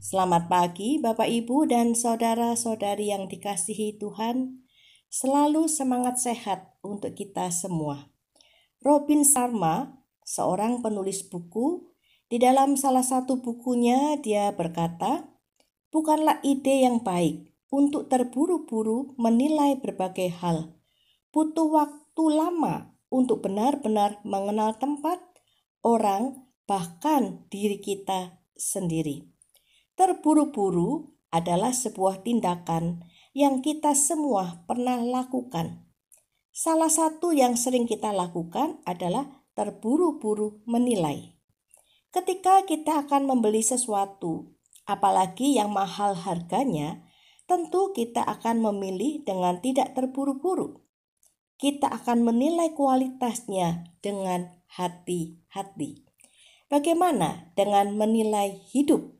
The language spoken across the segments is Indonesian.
Selamat pagi Bapak Ibu dan saudara-saudari yang dikasihi Tuhan. Selalu semangat sehat untuk kita semua. Robin Sharma, seorang penulis buku, di dalam salah satu bukunya dia berkata, "Bukanlah ide yang baik untuk terburu-buru menilai berbagai hal. Butuh waktu lama untuk benar-benar mengenal tempat, orang, bahkan diri kita sendiri." Terburu-buru adalah sebuah tindakan yang kita semua pernah lakukan. Salah satu yang sering kita lakukan adalah terburu-buru menilai. Ketika kita akan membeli sesuatu, apalagi yang mahal harganya, tentu kita akan memilih dengan tidak terburu-buru. Kita akan menilai kualitasnya dengan hati-hati. Bagaimana dengan menilai hidup?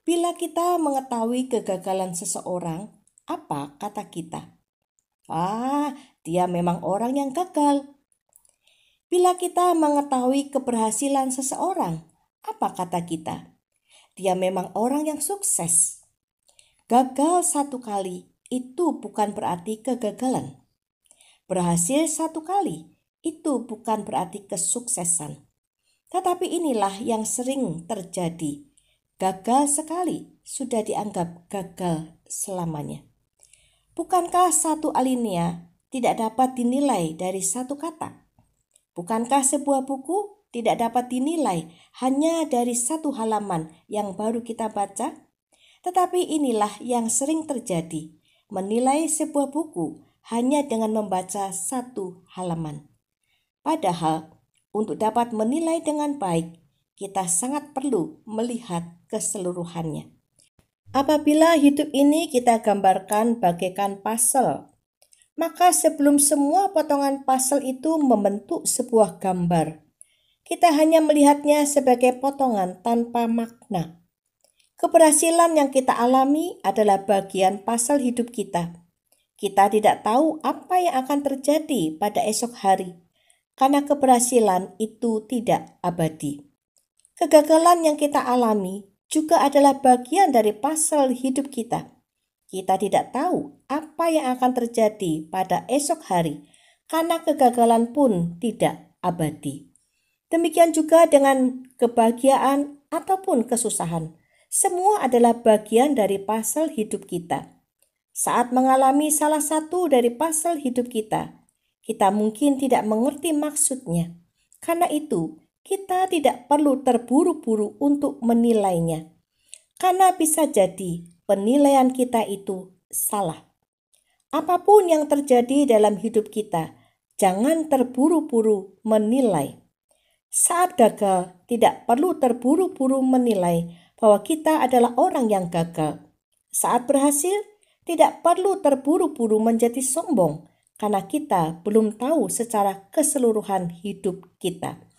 Bila kita mengetahui kegagalan seseorang, apa kata kita? Dia memang orang yang gagal. Bila kita mengetahui keberhasilan seseorang, apa kata kita? Dia memang orang yang sukses. Gagal satu kali itu bukan berarti kegagalan. Berhasil satu kali itu bukan berarti kesuksesan. Tetapi inilah yang sering terjadi. Gagal sekali sudah dianggap gagal selamanya. Bukankah satu alinea tidak dapat dinilai dari satu kata? Bukankah sebuah buku tidak dapat dinilai hanya dari satu halaman yang baru kita baca? Tetapi inilah yang sering terjadi, menilai sebuah buku hanya dengan membaca satu halaman. Padahal untuk dapat menilai dengan baik, kita sangat perlu melihat keseluruhannya. Apabila hidup ini kita gambarkan bagaikan puzzle, maka sebelum semua potongan puzzle itu membentuk sebuah gambar, kita hanya melihatnya sebagai potongan tanpa makna. Keberhasilan yang kita alami adalah bagian puzzle hidup kita. Kita tidak tahu apa yang akan terjadi pada esok hari, karena keberhasilan itu tidak abadi. Kegagalan yang kita alami juga adalah bagian dari puzzle hidup kita. Kita tidak tahu apa yang akan terjadi pada esok hari, karena kegagalan pun tidak abadi. Demikian juga dengan kebahagiaan ataupun kesusahan. Semua adalah bagian dari puzzle hidup kita. Saat mengalami salah satu dari puzzle hidup kita mungkin tidak mengerti maksudnya. Karena itu, kita tidak perlu terburu-buru untuk menilainya. Karena bisa jadi penilaian kita itu salah. Apapun yang terjadi dalam hidup kita, jangan terburu-buru menilai. Saat gagal, tidak perlu terburu-buru menilai bahwa kita adalah orang yang gagal. Saat berhasil, tidak perlu terburu-buru menjadi sombong karena kita belum tahu secara keseluruhan hidup kita.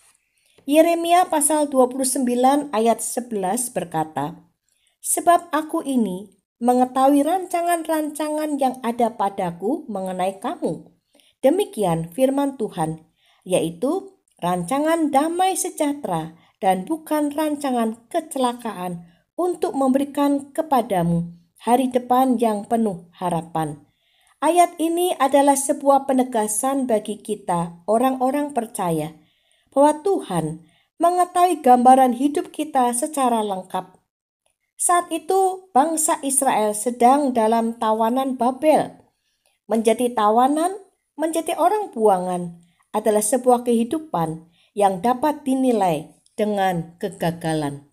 Yeremia pasal 29 ayat 11 berkata, "Sebab aku ini mengetahui rancangan-rancangan yang ada padaku mengenai kamu. Demikian firman Tuhan, yaitu rancangan damai sejahtera dan bukan rancangan kecelakaan, untuk memberikan kepadamu hari depan yang penuh harapan." Ayat ini adalah sebuah penegasan bagi kita, orang-orang percaya, bahwa Tuhan mengetahui gambaran hidup kita secara lengkap. Saat itu bangsa Israel sedang dalam tawanan Babel. Menjadi tawanan, menjadi orang buangan adalah sebuah kehidupan yang dapat dinilai dengan kegagalan.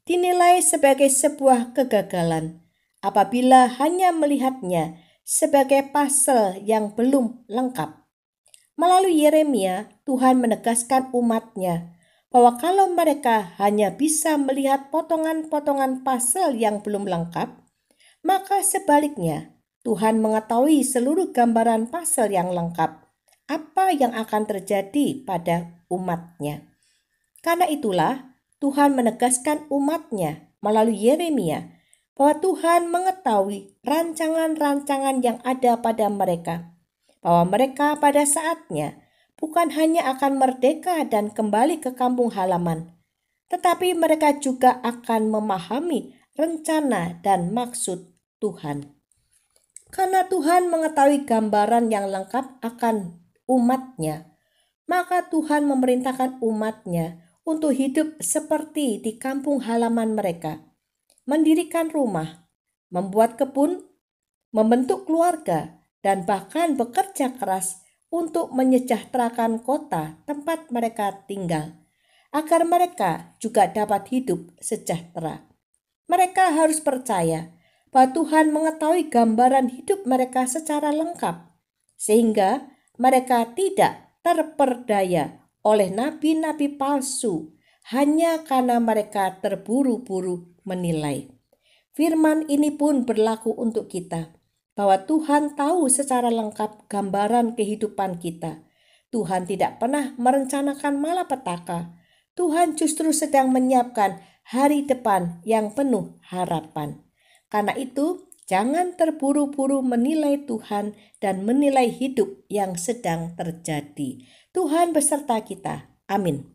Dinilai sebagai sebuah kegagalan apabila hanya melihatnya sebagai puzzle yang belum lengkap. Melalui Yeremia, Tuhan menegaskan umat-Nya bahwa kalau mereka hanya bisa melihat potongan-potongan puzzle yang belum lengkap, maka sebaliknya Tuhan mengetahui seluruh gambaran puzzle yang lengkap, apa yang akan terjadi pada umat-Nya. Karena itulah Tuhan menegaskan umat-Nya melalui Yeremia bahwa Tuhan mengetahui rancangan-rancangan yang ada pada mereka, bahwa mereka pada saatnya bukan hanya akan merdeka dan kembali ke kampung halaman, tetapi mereka juga akan memahami rencana, dan maksud Tuhan. Karena Tuhan mengetahui gambaran yang lengkap akan umatnya, maka Tuhan memerintahkan umatnya untuk hidup seperti di kampung halaman mereka, mendirikan rumah, membuat kebun, membentuk keluarga, dan bahkan bekerja keras untuk menyejahterakan kota tempat mereka tinggal, agar mereka juga dapat hidup sejahtera. Mereka harus percaya bahwa Tuhan mengetahui gambaran hidup mereka secara lengkap, sehingga mereka tidak terperdaya oleh nabi-nabi palsu hanya karena mereka terburu-buru menilai. Firman ini pun berlaku untuk kita, bahwa Tuhan tahu secara lengkap gambaran kehidupan kita. Tuhan tidak pernah merencanakan malapetaka. Tuhan justru sedang menyiapkan hari depan yang penuh harapan. Karena itu, jangan terburu-buru menilai Tuhan dan menilai hidup yang sedang terjadi. Tuhan beserta kita. Amin.